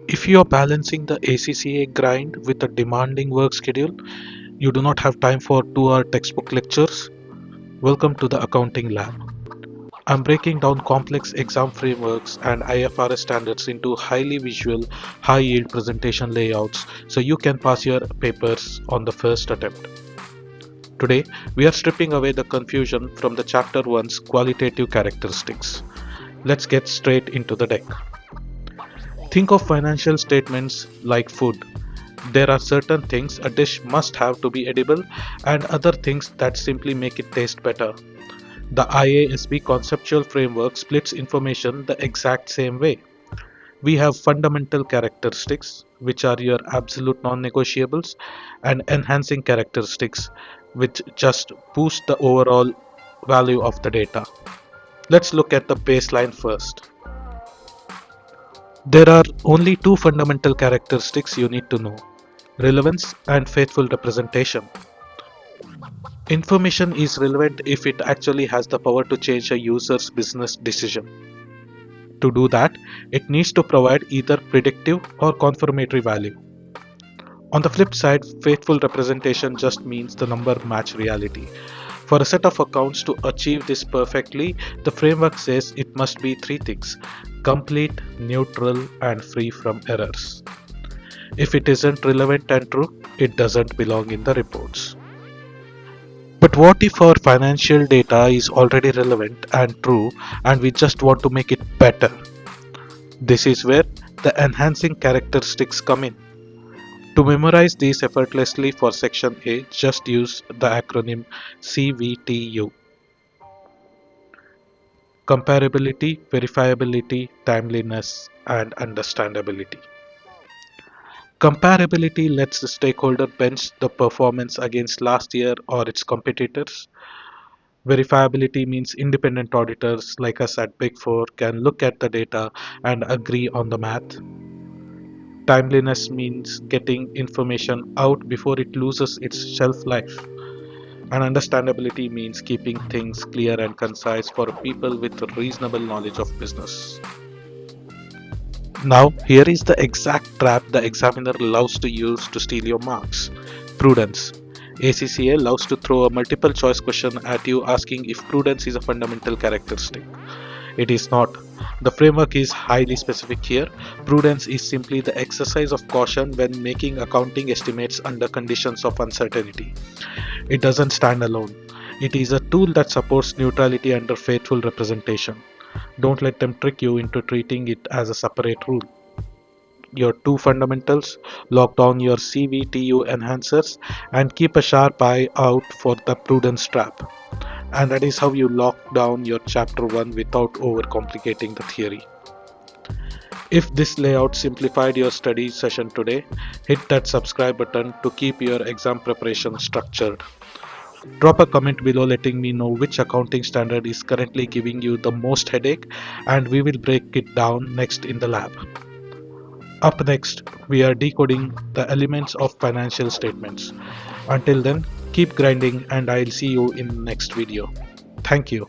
If you are balancing the ACCA grind with a demanding work schedule, you do not have time for 2-hour textbook lectures, welcome to the Accounting Lab. I'm breaking down complex exam frameworks and IFRS standards into highly visual, high yield presentation layouts so you can pass your papers on the first attempt. Today, we are stripping away the confusion from the Chapter 1's qualitative characteristics. Let's get straight into the deck. Think of financial statements like food. There are certain things a dish must have to be edible and other things that simply make it taste better. The IASB Conceptual Framework splits information the exact same way. We have fundamental characteristics, which are your absolute non-negotiables, and enhancing characteristics, which just boost the overall value of the data. Let's look at the baseline first. There are only two fundamental characteristics you need to know: relevance and faithful representation. Information is relevant if it actually has the power to change a user's business decision. To do that, it needs to provide either predictive or confirmatory value. On the flip side, faithful representation just means the number match reality. For a set of accounts to achieve this perfectly, the framework says it must be three things: complete, neutral, and free from errors. If it isn't relevant and true, it doesn't belong in the reports. But what if our financial data is already relevant and true and we just want to make it better? This is where the enhancing characteristics come in. To memorize these effortlessly for section A, just use the acronym CVTU. Comparability, verifiability, timeliness, and understandability. Comparability lets the stakeholder bench the performance against last year or its competitors. Verifiability means independent auditors like us at Big Four can look at the data and agree on the math. Timeliness means getting information out before it loses its shelf life. And understandability means keeping things clear and concise for people with reasonable knowledge of business. Now, here is the exact trap the examiner loves to use to steal your marks: prudence. ACCA loves to throw a multiple choice question at you asking if prudence is a fundamental characteristic. It is not. The framework is highly specific here. Prudence is simply the exercise of caution when making accounting estimates under conditions of uncertainty. It doesn't stand alone. It is a tool that supports neutrality under faithful representation. Don't let them trick you into treating it as a separate rule. Your two fundamentals, lock down your CVTU enhancers, and keep a sharp eye out for the prudence trap. And that is how you lock down your chapter 1 without overcomplicating the theory. If this layout simplified your study session today, hit that subscribe button to keep your exam preparation structured. Drop a comment below letting me know which accounting standard is currently giving you the most headache, and we will break it down next in the lab. Up next, we are decoding the elements of financial statements. Until then, keep grinding and I'll see you in the next video. Thank you.